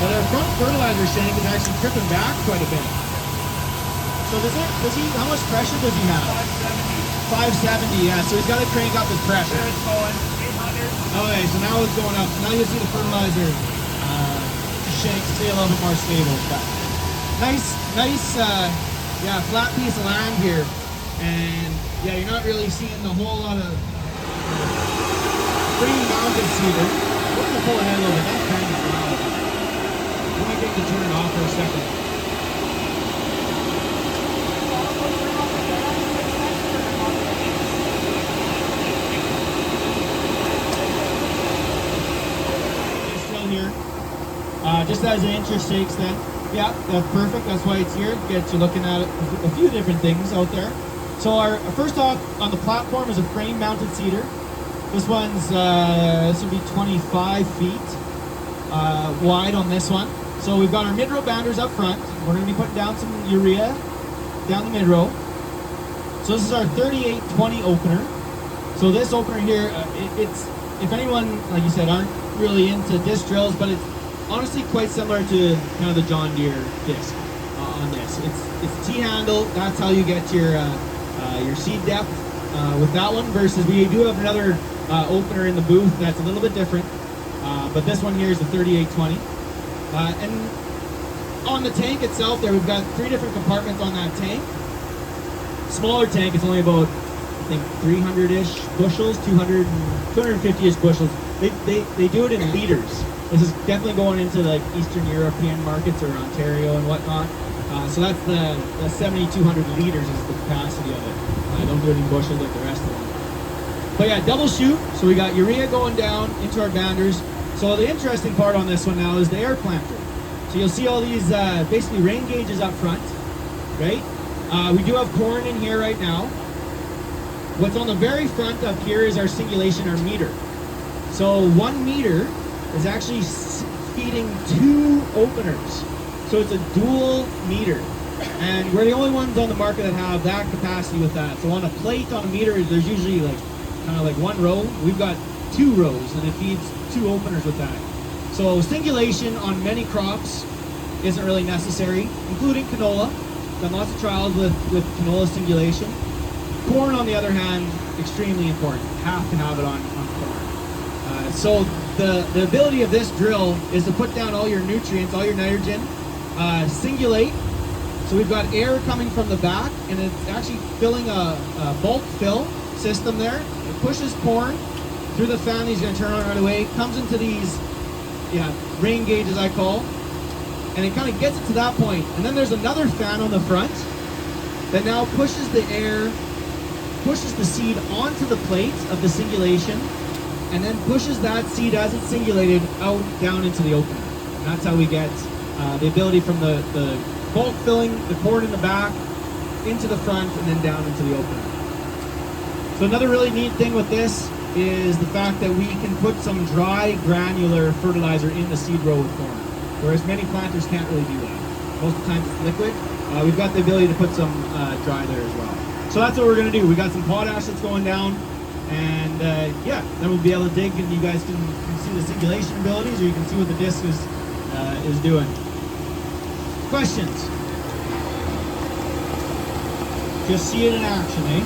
But our front fertilizer shank is actually tripping back quite a bit. So how much pressure does he have? 570, yeah, so he's got to crank up his pressure. There it's going, 800. Okay, so now it's going up. Now you'll see the fertilizer shank stay a little bit more stable. But nice, yeah, flat piece of land here. And yeah, you're not really seeing the whole lot of free mounted cedar. We're going to pull ahead a little bit. That's kind of loud. I might get to turn it off for a second. Here, just as an interstakes then. Yeah, that's perfect. That's why it's here. Get you looking at a few different things out there. So our first off on the platform is a frame mounted cedar. This one's this will be 25 feet wide on this one. So we've got our mid-row bounders up front. We're going to be putting down some urea down the mid-row. So this is our 3820 opener. So this opener here, it's if anyone, like you said, aren't really into disc drills, but it's honestly quite similar to kind of the John Deere disc on this. It's T-handle. That's how you get your seed depth with that one. Versus we do have another opener in the booth that's a little bit different, but this one here is the 3820. And on the tank itself, there we've got 3 different compartments on that tank. Smaller tank, it's only about I think 300-ish bushels, 250-ish bushels. They do it in liters. This is definitely going into like Eastern European markets or Ontario and whatnot. So that's the 7,200 liters is the capacity of it. I don't do it in bushels like the rest of them. But yeah, double chute. So we got urea going down into our banders. So the interesting part on this one now is the air planter. So you'll see all these basically rain gauges up front, right? We do have corn in here right now. What's on the very front up here is our singulation, our meter. So 1 meter is actually feeding 2 openers. So it's a dual meter. And we're the only ones on the market that have that capacity with that. So on a plate, on a meter, there's usually like kind of like 1 row. We've got 2 rows and it feeds 2 openers with that. So singulation on many crops isn't really necessary, including canola. Done lots of trials with canola singulation. Corn, on the other hand, extremely important. Have to have it on corn. So the ability of this drill is to put down all your nutrients, all your nitrogen, singulate. So we've got air coming from the back, and it's actually filling a bulk fill system there. It pushes corn through the fan. He's going to turn on right away. Comes into these rain gauges, I call, and it kind of gets it to that point. And then there's another fan on the front that now pushes the air, pushes the seed onto the plate of the singulation, and then pushes that seed as it's singulated out down into the opener. And that's how we get the ability from the bulk filling, the corn in the back, into the front, and then down into the opener. So another really neat thing with this is the fact that we can put some dry granular fertilizer in the seed row with corn, whereas many planters can't really do that. Most of the time it's liquid. We've got the ability to put some dry there as well. So that's what we're going to do. We got some potash that's going down, and yeah, then we'll be able to dig, and you guys can see the singulation abilities, or you can see what the disc is doing. Questions? Just see it in action, eh?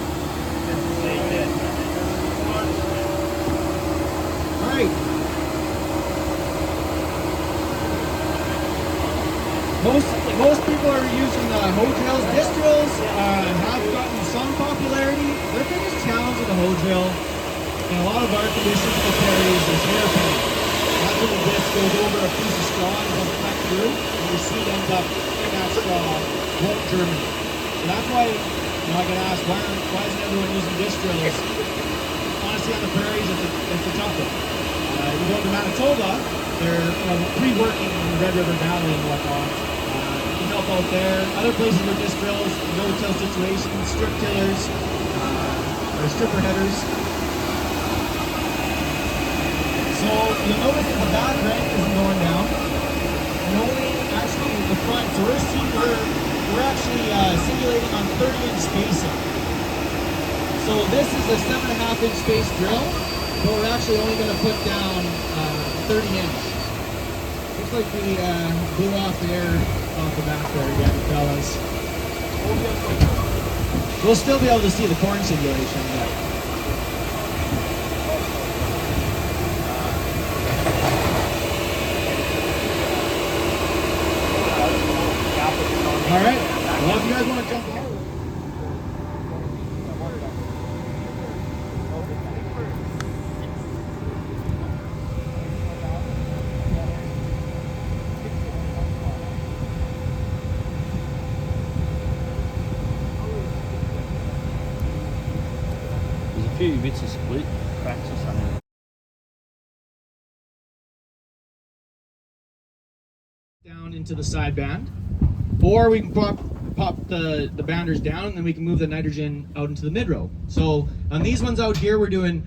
All right. Most people are using hoe drills. Disc drills have gotten some popularity. Their biggest challenge with the hoe drill in a lot of our conditions for prairies is hairpin. That's when the disc goes over a piece of straw and goes back through, and your seed ends up in that straw, won't germinate. So that's why I get asked, why isn't everyone using disc drills? Honestly, on the prairies, it's a tough one. You go to Manitoba, they're pre-working in the Red River Valley and whatnot. Help out there. Other places with disc drills, no-till situations, strip tillers, or stripper headers. So you'll notice that the back rank isn't going down, and only actually the front. So we're actually singulating on 30-inch spacing. So this is a 7.5-inch space drill, but we're actually only going to put down 30-inch. Looks like we blew off the air off the back there again, fellas. We'll still be able to see the corn simulation, but... All right. Well, if you guys want to jump on. There's a few bits of split cracks or something. Down into the side band, or we can pop the banders down, and then we can move the nitrogen out into the mid row. So on these ones out here, we're doing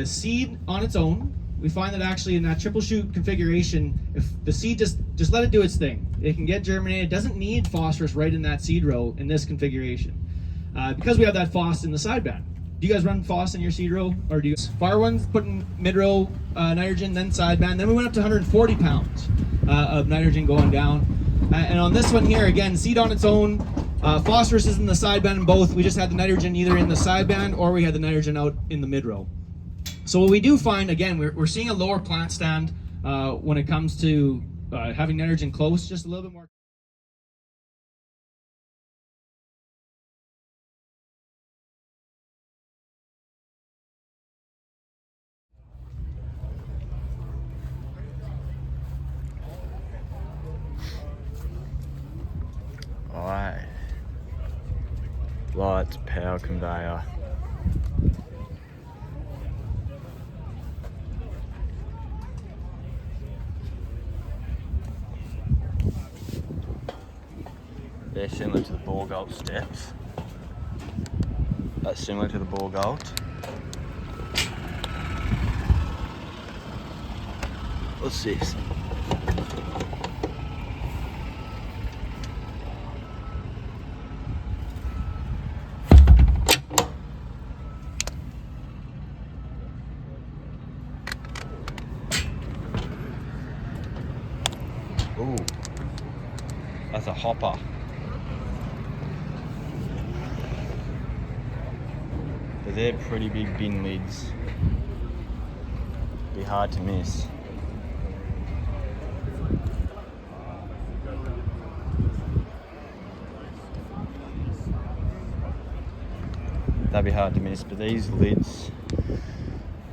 seed on its own. We find that actually in that triple shoot configuration, if the seed just let it do its thing, it can get germinated. It doesn't need phosphorus right in that seed row in this configuration, because we have that phos in the side band. Do you guys run phos in your seed row, or do you? Far ones putting mid row nitrogen, then side band. Then we went up to 140 pounds of nitrogen going down. And on this one here, again, seed on its own. Phosphorus is in the side band in both. We just had the nitrogen either in the side band or we had the nitrogen out in the mid row. So what we do find, again, we're seeing a lower plant stand when it comes to having nitrogen close, just a little bit more. Alright. Lights, power conveyor. They're similar to the Bourgault steps. That's similar to the Bourgault. What's this? Ooh, that's a hopper. But they're pretty big bin lids. Be hard to miss. That'd be hard to miss, but these lids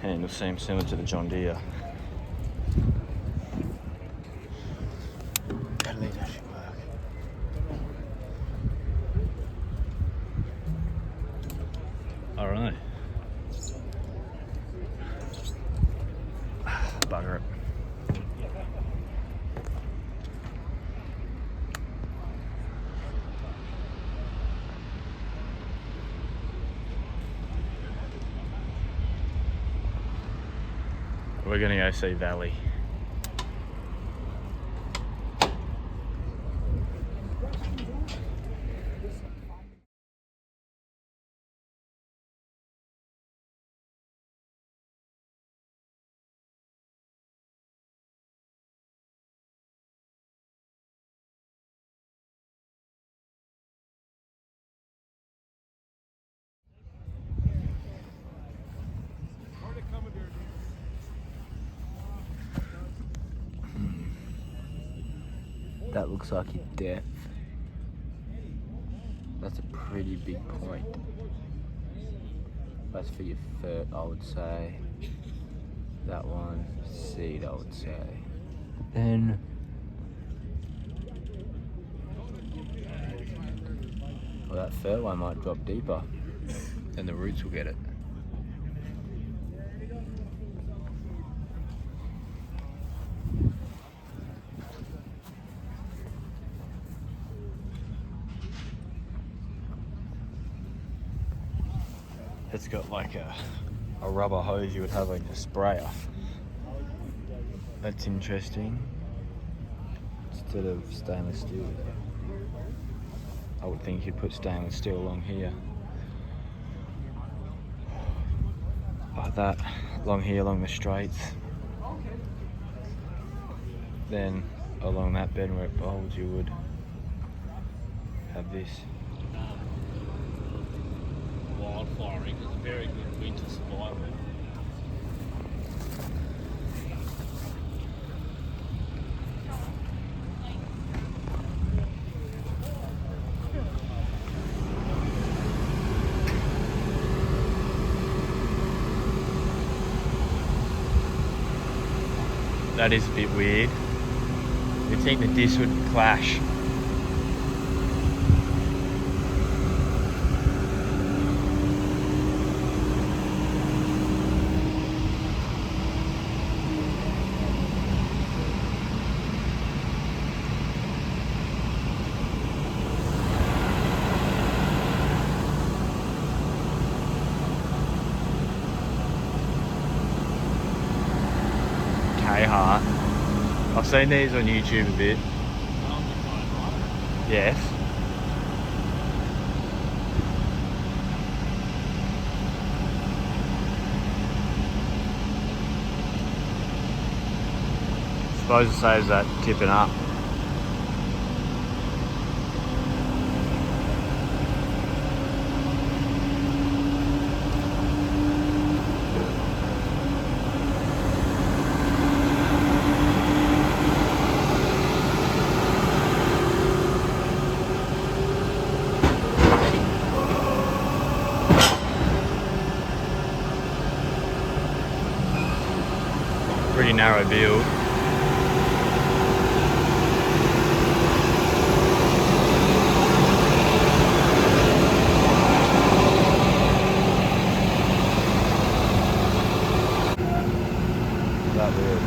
handle seem similar to the John Deere. How do these actually work? Alright. Bugger it. We're gonna go see Valley. That looks like your depth. That's a pretty big point. That's for your fert, I would say. That one, seed, I would say. Then well, that fert one might drop deeper, and the roots will get it. It's got like a rubber hose you would have in a sprayer. That's interesting. Instead of stainless steel. I would think you'd put stainless steel along here. Like that, along here, along the straights. then along that bend where it folds, you would have this. Wildflower is a very good winter survival. That is a bit weird. You'd think the disc would clash. K-Hart. I've seen these on YouTube a bit. Yes. Suppose it saves that tipping up. Pretty narrow build. That weird.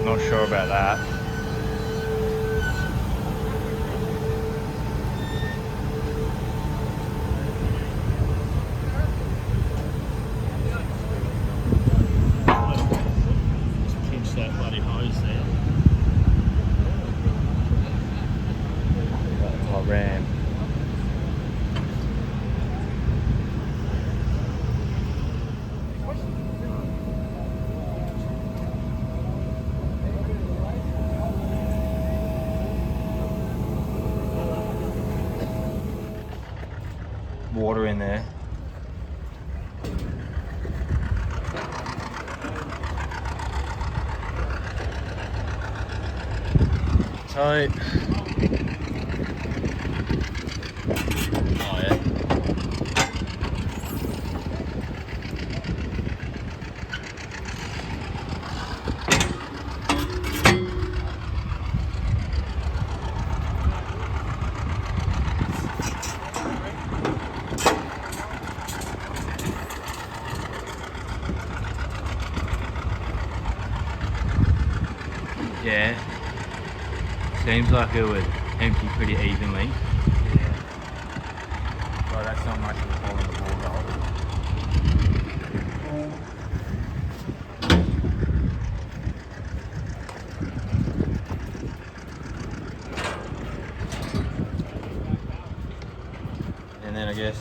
Not sure about that. Just pinch that bloody hose there. Hot ram. Water in there. So, oh yeah. Yeah, seems like it would empty pretty evenly. Yeah. Well, that's not much of a problem with Bourgault. And then I guess,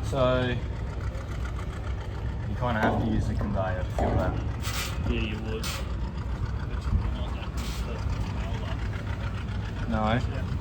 so you kind of have to use the conveyor to fill that. Yeah, you would. But you're not that good for the roller. No. Yeah.